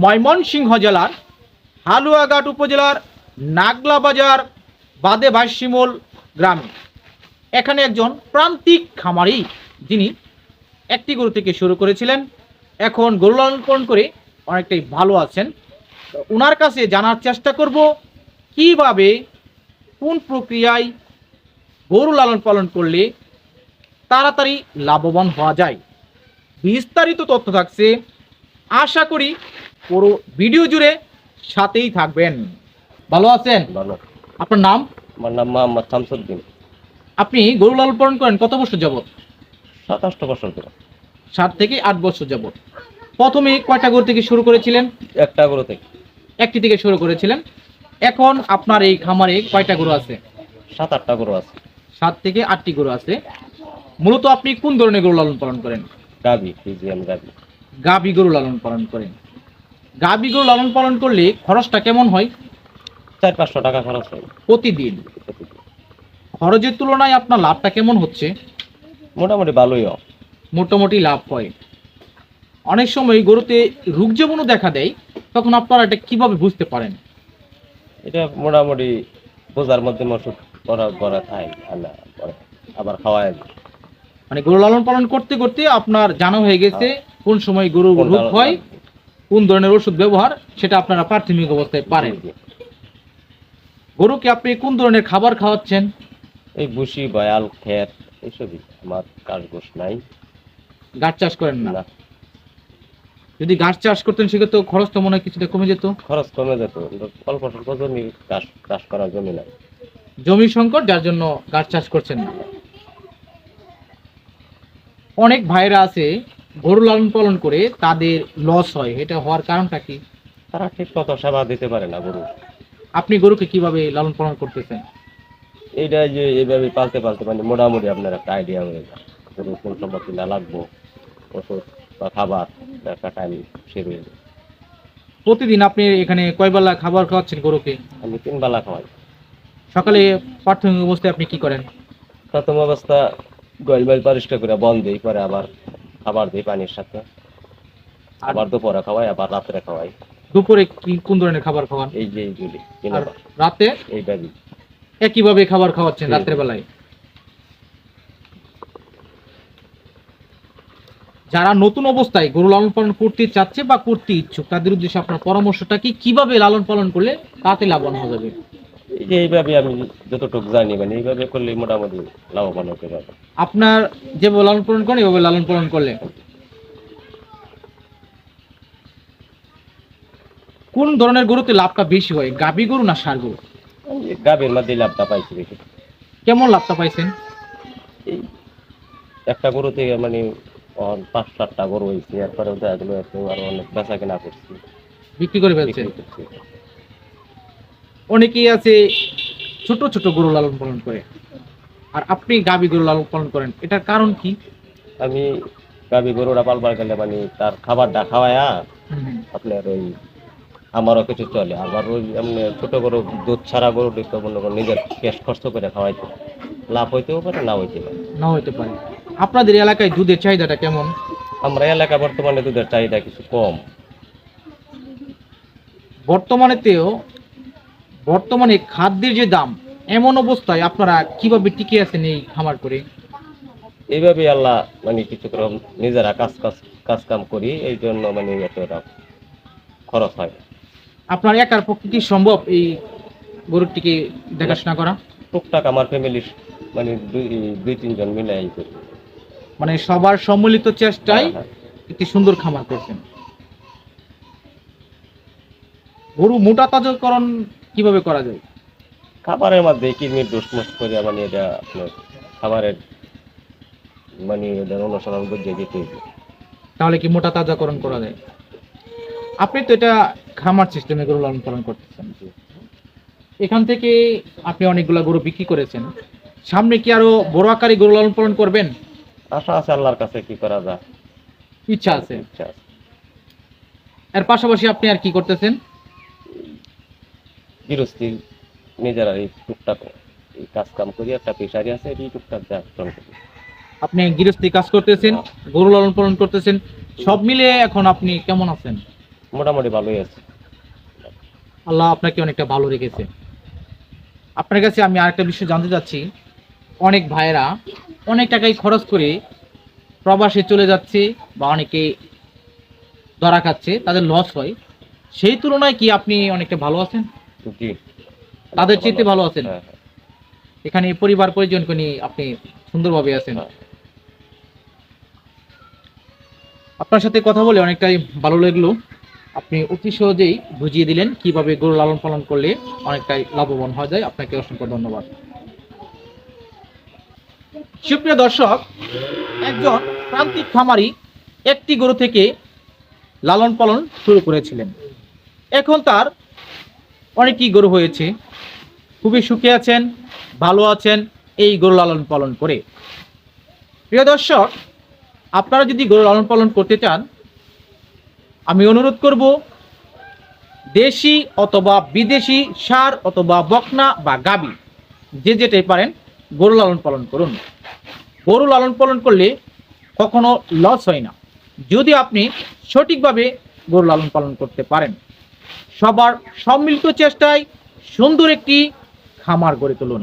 ময়মনসিংহ জেলার হালুয়াঘাট উপজেলার নাগলা বাজার বাদে ভাইশিমল গ্রামে। এখানে একজন প্রান্তিক খামারি, যিনি একটি গরু থেকে শুরু করেছিলেন, এখন গরু লালন পালন করে অনেকটাই ভালো আছেন। ওনার কাছে জানার চেষ্টা করব কিভাবে, কোন প্রক্রিয়ায় গরু লালন পালন করলে তাড়াতাড়ি লাভবান হওয়া যায়। বিস্তারিত তথ্য থাকছে, আশা করি পুরো ভিডিও জুড়ে সাথেই থাকবেন। ভালো আছেন? ভালো। আপনার নাম? আমার নাম মোহাম্মদ শামসুদ্দিন। আপনি গরু লালন পালন করেন কত বছর যাবত? 27 বছর ধরে। 7 থেকে 8 বছর যাবত। প্রথমে কয়টা গরু থেকে শুরু করেছিলেন? একটা গরু থেকে। একটি থেকে শুরু করেছিলেন। এখন আপনার এই খামারে কয়টা গরু আছে? 7-8টা গরু আছে। 7 থেকে 8টি গরু আছে। মূলত আপনি কোন ধরনের গরু লালন পালন করেন? গাভী, ফ্রিজিয়ান গাভী। গাভী গরু লালন পালন করেন। গাভী গরু লালন পালন করলে খরচটা কেমন হয়? 400-500 টাকা খরচ হয় প্রতিদিন। খরচের তুলনায় আপনার লাভটা কেমন হচ্ছে? মোটামুটি ভালোই হয়। মোটামুটি লাভ হয়। অনেক সময় গরুতে রোগ জীবাণু দেখা দেয়, তখন আপনারা এটা কিভাবে বুঝতে পারেন? এটা মোটামুটি বোঝার মধ্যে ওষুধ করা খাই, আবার খাওয়ায়। মানে গরু লালন পালন করতে করতে আপনার জানা হয়ে গেছে কোন সময় গরু রোগ হয়, কোন ধরনের ওষুধ ব্যবহার, সেটা আপনারা প্রাথমিক অবস্থায় পারেন। গরুকে আপনি কোন ধরনের খাবার খাওয়াচ্ছেন? এই ভুসি, বয়াল, খের এইসবই। আমার কাজ গোস নাই। ঘাস চাষ করেন না? না। যদি ঘাস চাষ করতেন সেক্ষেত্রে খরচ তো মনে হয় কিছুটা কমে যেত। খরচ কমে যেত, অল্প স্বল্প জমি চাষ করার জমি নাই। জমি সংকট, যার জন্য ঘাস চাষ করছেন না। অনেক ভাইরা আছে গরু লালন পালন করে তাদের লস হয়, এটা হওয়ার কারণটা কি? তারা ঠিক মতো সেবা দিতে পারে না গরু। আপনি গরুকে কিভাবে লালন পালন করতেছেন? এইটা যে এইভাবে পালতে পালতে মানে মোটামুটি আপনার একটা আইডিয়া হয়ে যায় গরু কোন সময় কিনা লাগবো, ওষুধ বা খাবার একটা টাইম শেষ হয়ে যায়। প্রতিদিন আপনি এখানে কয় বেলা খাবার খাওয়াচ্ছেন গরুকে? আমি 3 বেলা খাওয়াই। সকালে প্রাথমিক অবস্থায় আপনি কি করেন? প্রথম অবস্থা গোয়াল পরিষ্কার করে বন দিই, পরে আবার খাবার দিই পানির সাথে, আবার দুপুরে খাওয়াই, আবার রাত্রে খাওয়াই। দুপুরে কি কোন ধরনের খাবার খাওয়ান? এই যে এইগুলি আর রাতে এইভাবে একইভাবে খাবার খাওয়াচ্ছেন রাত্রে বেলায়? যারা নতুন অবস্থায় গরু লালন পালন করতে চাচ্ছে বা করতে ইচ্ছুক, তাদের উদ্দেশ্যে আপনার পরামর্শটা কি, কিভাবে লালন পালন করলে তাতে লাভবান হওয়া যাবে? এই যে এইভাবে আমি যতটুকু জানি মানে এইভাবে করলে মোটামুটি লাভবান হতে পারবে। আপনার যেভাবে লালন পালন করেন এভাবে লালন পালন করলে কোন ধরনের গরুতে লাভটা বেশি হয়, গাভী গরু না ষাঁড় গরু? গাভীর মধ্যে লাভটা পাইছি বেশি। কেমন লাভটা পাইছেন? এই একটা গরু থেকে মানে 5-7টা গরু হয়েছে, এরপরে দেখা গেলো আরো অনেক বেচা কেনা করছি, বিক্রি করে ফেলছেন? বিক্রি করছি। অনেকেই আছে ছোট ছোট গরু লালন পালন করে, আর আপনি গাভী গরু লালন পালন করেন, এটার কারণ কি? আমি গাভী গরুরা পালবার গেলে মানে তার খাবারটা খাওয়ায়া আপনার ওই আমারও কিছু চলে, আবার ওই এমনি ছোট গরু দুধ ছাড়া গরু তো মনে করেন নিজের ক্যাশ খরচ করে খাওয়াইতে লাভ হইতেও পারে, না হইতে পারে। না হইতে পারে। আপনাদের এলাকায় দুধের চাহিদাটা কেমন? আমরা এলাকা বর্তমানে দুধের চাহিদা কিছু কম। বর্তমানে খাদ্যের যে দাম, এমন অবস্থায় আপনারা কিভাবে টিকে আছেন এই খামার করে? এইভাবে আল্লাহ মানে কিছু করে নিজেরা কাজ কাম করি, এই জন্য মানে এতটা খরচ হয়। আপনার একার পক্ষে কি সম্ভব এই গরুটিকে দেখাশোনা করা? টুকটাক আমার ফ্যামিলির মানে 2-3 জন মিলে এই করি। মানে সবার সম্মিলিত চেষ্টায় একটি সুন্দর খামার করছেন। গরু মোটা তাজাকরণ কিভাবে করা যায়? খাবারের মধ্যে কৃমির ডুসমুস করে মানে এটা আপনার খাবারের মানে এটা অনুসরণ করে দিতে হবে। তাহলে কি মোটা তাজাকরণ করা যায়? আপনি তো এটা খামার সিস্টেমে গরু লালন পালন করতেছেন, এখান থেকে আপনি অনেকগুলা গরু বিক্রি করেছেন, সামনে কি আরো বড় আকারে গরু লালন পালন করবেন? আশা আছে আল্লাহর কাছে, কি করা যায়, ইচ্ছা আছে। ইচ্ছা আছে। এর পাশাপাশি আপনি আর কি করতেছেন? গৃহস্থী নিজেরা এই টুকটাক এই কাজ কাম করি, একটা পেশারি আছে এই টুকটাক দেখাশোনা করি। আপনি গৃহস্থী কাজ করতেছেন, গরু লালন পালন করতেছেন, সব মিলিয়ে এখন আপনি কেমন আছেন? মোটামুটি ভালোই আছে। আল্লাহ আপনাকে অনেকটা ভালো রেখেছে। আপনার কাছে আমি আরেকটা বিষয় জানতে চাচ্ছি, অনেক ভাইয়েরা অনেক টাকাই খরচ করে প্রবাসে চলে যাচ্ছে বা অনেকে ধরা খাচ্ছে, তাদের লস হয়, সেই তুলনায় কি আপনি অনেকটা ভালো আছেন? জি, তাদের চেয়ে ভালো আছেন? হ্যাঁ, হ্যাঁ, এখানে পরিবার পরিজনকে নিয়ে আপনি সুন্দরভাবে আছেন। হ্যাঁ। আপনার সাথে কথা বলে অনেকটাই ভালো লাগলো। আপনি অতি সহজেই বুঝিয়ে দিলেন কিভাবে গরু লালন পালন করলে অনেকটাই লাভবান হওয়া যায়। আপনাকে অসংখ্য ধন্যবাদ। সুপ্রিয় দর্শক, একজন প্রান্তিক খামারি একটি গরু থেকে লালন পালন শুরু করেছিলেন। এখন তার অনেকই গরু হয়েছে, খুবই সুখে আছেন, ভালো আছেন এই গরু লালন পালন করে। প্রিয় দর্শক, আপনারা যদি গরু লালন পালন করতে চান, আমি অনুরোধ করব দেশি অথবা বিদেশি ষাঁড় অথবা বকনা বা গাবি, যে যেটাই পারেন গরু লালন পালন করুন। গরু লালন পালন করলে কখনো লস হয় না, যদি আপনি সঠিকভাবে গরু লালন পালন করতে পারেন। সবার সম্মিলিত চেষ্টায় সুন্দর একটি খামার গড়ে তুলুন।